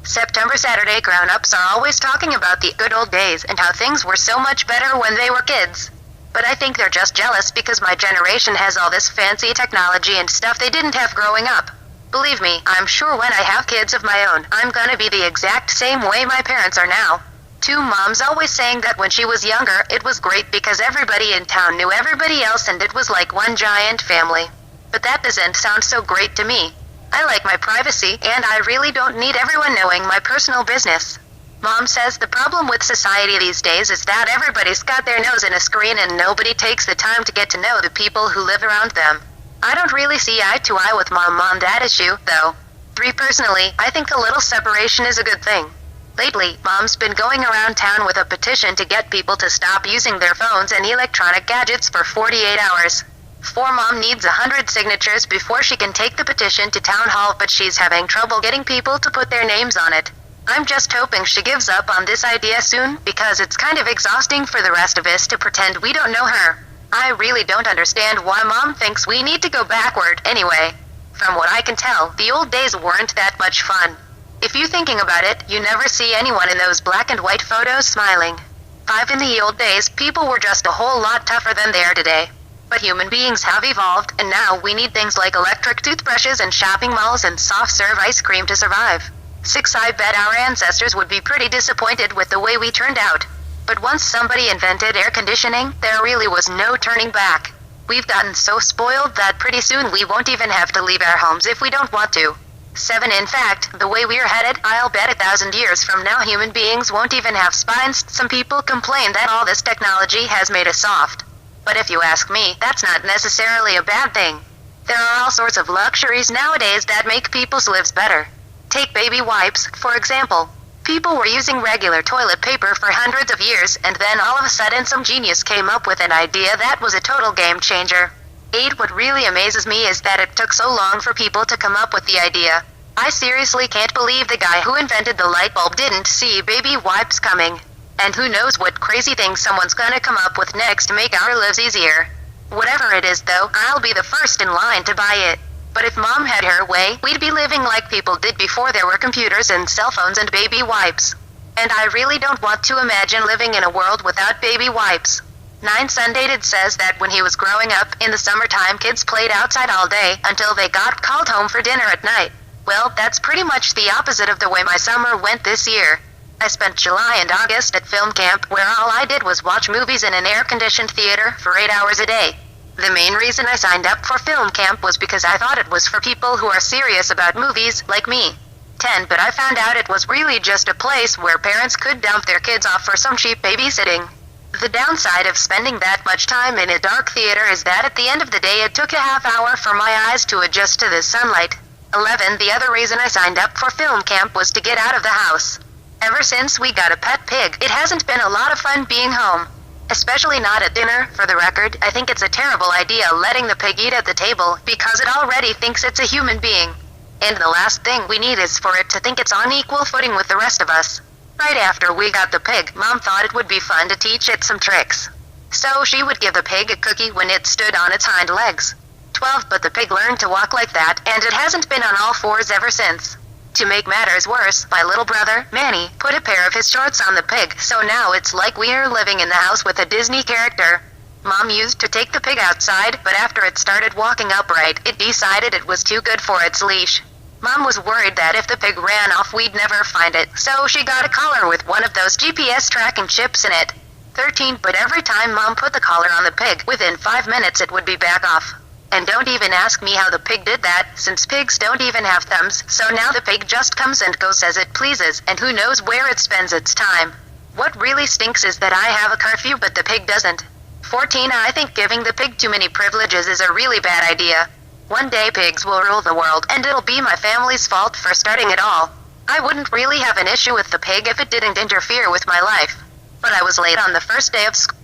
September Saturday grown-ups are always talking about the good old days and how things were so much better when they were kids. But I think they're just jealous because my generation has all this fancy technology and stuff they didn't have growing up. Believe me, I'm sure when I have kids of my own, I'm gonna be the exact same way my parents are now. Two moms always saying that when she was younger, it was great because everybody in town knew everybody else and it was like one giant family. But that doesn't sound so great to me. I like my privacy, and I really don't need everyone knowing my personal business. Mom says the problem with society these days is that everybody's got their nose in a screen and nobody takes the time to get to know the people who live around them. I don't really see eye to eye with mom-dad issue, though. Personally, I think a little separation is a good thing. Lately, Mom's been going around town with a petition to get people to stop using their phones and electronic gadgets for 48 hours. Mom needs 100 signatures before she can take the petition to town hall, but she's having trouble getting people to put their names on it. I'm just hoping she gives up on this idea soon, because it's kind of exhausting for the rest of us to pretend we don't know her. I really don't understand why Mom thinks we need to go backward anyway. From what I can tell, the old days weren't that much fun. If you're thinking about it, you never see anyone in those black and white photos smiling. In the old days, people were just a whole lot tougher than they are today. But human beings have evolved, and now we need things like electric toothbrushes and shopping malls and soft-serve ice cream to survive. I bet our ancestors would be pretty disappointed with the way we turned out. But once somebody invented air conditioning, there really was no turning back. We've gotten so spoiled that pretty soon we won't even have to leave our homes if we don't want to. In fact, the way we're headed, I'll bet 1,000 years from now human beings won't even have spines. Some people complain that all this technology has made us soft. But if you ask me, that's not necessarily a bad thing. There are all sorts of luxuries nowadays that make people's lives better. Take baby wipes, for example. People were using regular toilet paper for hundreds of years, and then all of a sudden some genius came up with an idea that was a total game changer. What really amazes me is that it took so long for people to come up with the idea. I seriously can't believe the guy who invented the light bulb didn't see baby wipes coming. And who knows what crazy thing someone's gonna come up with next to make our lives easier. Whatever it is though, I'll be the first in line to buy it. But if Mom had her way, we'd be living like people did before there were computers and cell phones and baby wipes. And I really don't want to imagine living in a world without baby wipes. 9 Sundated says that when he was growing up, in the summertime kids played outside all day until they got called home for dinner at night. Well, that's pretty much the opposite of the way my summer went this year. I spent July and August at film camp, where all I did was watch movies in an air-conditioned theater for 8 hours a day. The main reason I signed up for film camp was because I thought it was for people who are serious about movies, like me. But I found out it was really just a place where parents could dump their kids off for some cheap babysitting. The downside of spending that much time in a dark theater is that at the end of the day it took a half hour for my eyes to adjust to the sunlight. The other reason I signed up for film camp was to get out of the house. Ever since we got a pet pig, it hasn't been a lot of fun being home. Especially not at dinner. For the record, I think it's a terrible idea letting the pig eat at the table, because it already thinks it's a human being. And the last thing we need is for it to think it's on equal footing with the rest of us. Right after we got the pig, Mom thought it would be fun to teach it some tricks. So she would give the pig a cookie when it stood on its hind legs. But the pig learned to walk like that, and it hasn't been on all fours ever since. To make matters worse, my little brother, Manny, put a pair of his shorts on the pig, so now it's like we're living in the house with a Disney character. Mom used to take the pig outside, but after it started walking upright, it decided it was too good for its leash. Mom was worried that if the pig ran off we'd never find it, so she got a collar with one of those GPS tracking chips in it. But every time Mom put the collar on the pig, within 5 minutes it would be back off. And don't even ask me how the pig did that, since pigs don't even have thumbs, so now the pig just comes and goes as it pleases, and who knows where it spends its time. What really stinks is that I have a curfew but the pig doesn't. I think giving the pig too many privileges is a really bad idea. One day pigs will rule the world, and it'll be my family's fault for starting it all. I wouldn't really have an issue with the pig if it didn't interfere with my life. But I was late on the first day of school.